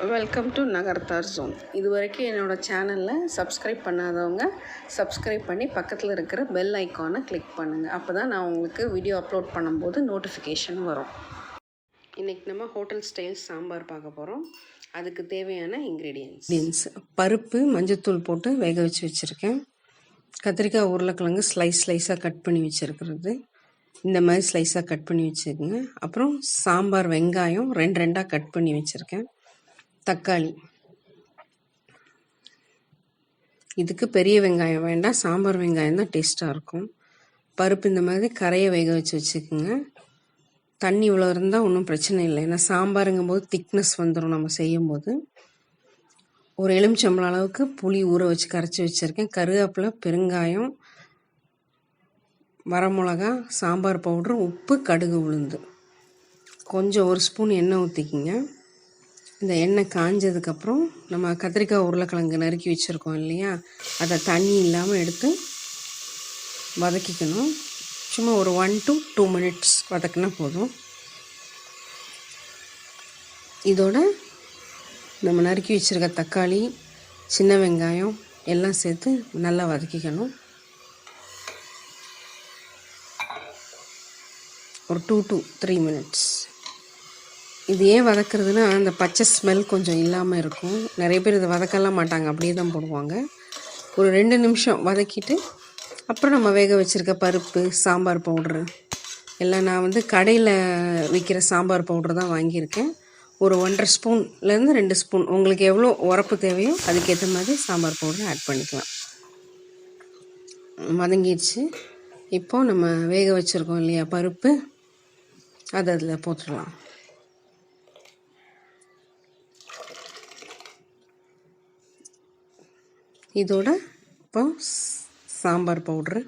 Welcome to Nagarathar zone. இது வரைக்கும் என்னோடய சேனலில் சப்ஸ்கிரைப் பண்ணாதவங்க சப்ஸ்கிரைப் பண்ணி பக்கத்தில் இருக்கிற பெல் ஐக்கானை கிளிக் பண்ணுங்கள். அப்போ தான் நான் உங்களுக்கு வீடியோ அப்லோட் பண்ணும்போது நோட்டிஃபிகேஷன் வரும். இன்றைக்கி நம்ம ஹோட்டல் ஸ்டைல் சாம்பார் பார்க்க போகிறோம். அதுக்கு தேவையான இன்க்ரீடியன்ஸ் பருப்பு மஞ்சத்தூள் போட்டு வேக வச்சு வச்சுருக்கேன். கத்திரிக்காய் உருளைக்கிழங்கு ஸ்லைஸாக கட் பண்ணி வச்சுருக்கிறது, இந்த மாதிரி ஸ்லைஸாக கட் பண்ணி வச்சுருக்கேங்க. அப்புறம் சாம்பார் வெங்காயம் ரெண்டாக கட் பண்ணி வச்சுருக்கேன். தக்காளி, இதுக்கு பெரிய வெங்காயம் வேண்டாம், சாம்பார் வெங்காயம் தான் டேஸ்ட்டாக இருக்கும். பருப்பு இந்த மாதிரி கரையை வேக வச்சு வச்சுக்கோங்க. தண்ணி இவ்வளோ இருந்தால் ஒன்றும் பிரச்சனை இல்லை, ஏன்னா சாம்பாருங்கும் போது திக்னஸ் வந்துடும். நம்ம செய்யும்போது ஒரு எலுமிச்சம்பழம் அளவுக்கு புளி ஊற வச்சு கரைச்சி வச்சுருக்கேன். கருவேப்பிலை, பெருங்காயம், வரமிளகா, சாம்பார் பவுட்ரு, உப்பு, கடுகு, உளுந்து, கொஞ்சம் ஒரு ஸ்பூன் எண்ணெய் ஊற்றிக்கிங்க. இந்த எண்ணெய் காஞ்சதுக்கப்புறம் நம்ம கத்திரிக்காய் உருளைக்கிழங்கு நறுக்கி வச்சுருக்கோம் இல்லையா, அதை தண்ணி இல்லாமல் எடுத்து வதக்கிக்கணும். சும்மா ஒரு 1 to 2 minutes வதக்கினா போதும். இதோட நம்ம நறுக்கி வச்சுருக்க தக்காளி, சின்ன வெங்காயம் எல்லாம் சேர்த்து நல்லா வதக்கிக்கணும். ஒரு 2 to 3 minutes. இது ஏன் வதக்குறதுன்னா, அந்த பச்சை ஸ்மெல் கொஞ்சம் இல்லாமல் இருக்கும். நிறைய பேர் இதை வதக்கலாம் மாட்டாங்க, அப்படியே தான் போடுவாங்க. ஒரு 2 நிமிஷம் வதக்கிட்டு அப்புறம் நம்ம வேக வச்சுருக்க பருப்பு, சாம்பார் பவுட்ரு எல்லாம் நான் கடையில் விற்கிற சாம்பார் பவுட்ரு தான் வாங்கியிருக்கேன். ஒரு 1.5 ஸ்பூன்லேருந்து 2 ஸ்பூன் உங்களுக்கு எவ்வளோ உரப்பு தேவையோ அதுக்கேற்ற மாதிரி சாம்பார் பவுட்ரு ஆட் பண்ணிக்கலாம். வதங்கிடுச்சு. இப்போது நம்ம வேக வச்சுருக்கோம் இல்லையா பருப்பு, அதை அதில் போட்டுடலாம். இதோட இப்போ சாம்பார் பவுட்ரு,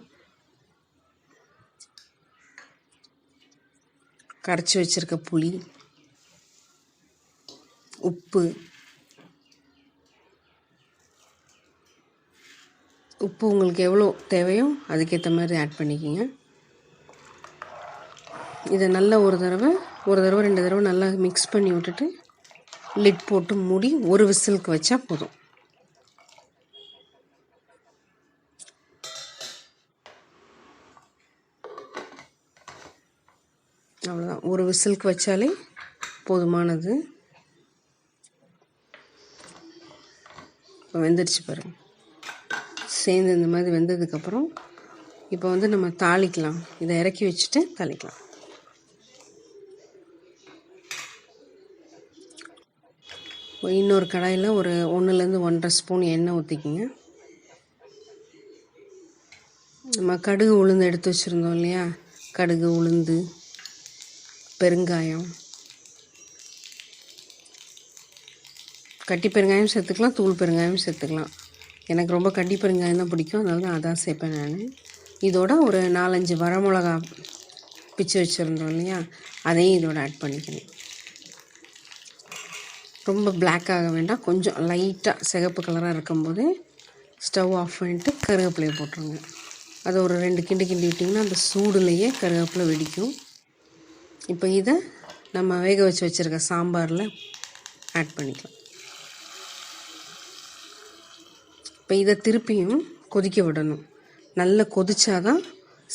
கரைச்சி வச்சுருக்க புளி, உப்பு உங்களுக்கு எவ்வளோ தேவையோ அதுக்கேற்ற மாதிரி ஆட் பண்ணிக்கிங்க. இதை நல்லா ஒரு தடவை 2 தடவை நல்லா மிக்ஸ் பண்ணி விட்டுட்டு லிட் போட்டு மூடி ஒரு விசிலுக்கு வச்சா போதும். அவ்வளோதான், ஒரு விசிலுக்கு வச்சாலே போதுமானது. இப்போ வெந்துடுச்சு பாருங்கள். சேர்ந்து இந்த மாதிரி வெந்ததுக்கப்புறம் இப்போ நம்ம தாளிக்கலாம். இதை இறக்கி வச்சுட்டு தாளிக்கலாம். இன்னொரு கடாயில் ஒரு 1லேருந்து 1.5 ஸ்பூன் எண்ணெய் ஊற்றிக்கிங்க. நம்ம கடுகு உளுந்து எடுத்து வச்சுருந்தோம் இல்லையா, கடுகு, உளுந்து, பெருங்காயம், கட்டி பெருங்காயம் சேர்த்துக்கலாம், தூள் பெருங்காயம் சேர்த்துக்கலாம். எனக்கு ரொம்ப கட்டி பெருங்காயம் தான் பிடிக்கும், அதனால தான் அதான் சேர்ப்பேன் நான். இதோட ஒரு 4-5 வரமிளகா பிச்சு வச்சுருந்தோம் இல்லையா, அதையும் இதோட ஆட் பண்ணிக்கணும். ரொம்ப பிளாக் ஆக வேண்டாம், கொஞ்சம் லைட்டாக சிகப்பு கலராக இருக்கும்போது ஸ்டவ் ஆஃப் பண்ணிவிட்டு கருவேப்பிலையை போட்டுருங்க. அதை ஒரு 2 கிண்டி விட்டிங்கன்னா அந்த சூடுலேயே கருவேப்பிலை வெடிக்கும். இப்போ இதை நம்ம வேக வச்சுருக்க சாம்பாரில் ஆட் பண்ணிக்கலாம். இப்போ இதை திருப்பியும் கொதிக்க விடணும். நல்லா கொதிச்சாதான்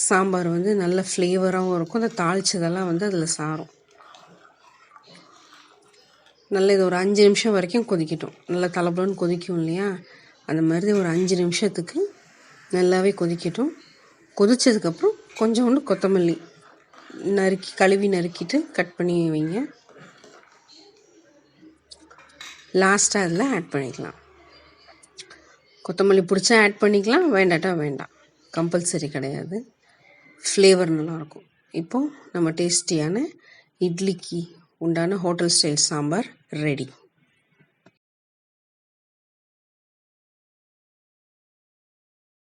சாம்பார் நல்ல ஃப்ளேவராகவும் இருக்கும். அந்த தாளிச்சதெல்லாம் அதில் சாரும். நல்லா இது ஒரு 5 நிமிஷம் வரைக்கும் கொதிக்கட்டும். நல்லா தலபலன்னு கொதிக்கும் இல்லையா, அந்த மாதிரி ஒரு 5 நிமிஷத்துக்கு நல்லாவே கொதிக்கட்டும். கொதிச்சதுக்கப்புறம் கொஞ்சோண்டு கொத்தமல்லி கழுவி நறுக்கிட்டு கட் பண்ணி வைங்க. லாஸ்ட்டாக அதில் ஆட் பண்ணிக்கலாம். கொத்தமல்லி பிடிச்சா ஆட் பண்ணிக்கலாம், வேண்டாட்டா வேண்டாம், கம்பல்சரி கிடையாது. ஃப்ளேவர் நல்லாயிருக்கும். இப்போது நம்ம டேஸ்டியான இட்லிக்கு உண்டான ஹோட்டல் ஸ்டைல் சாம்பார் ரெடி.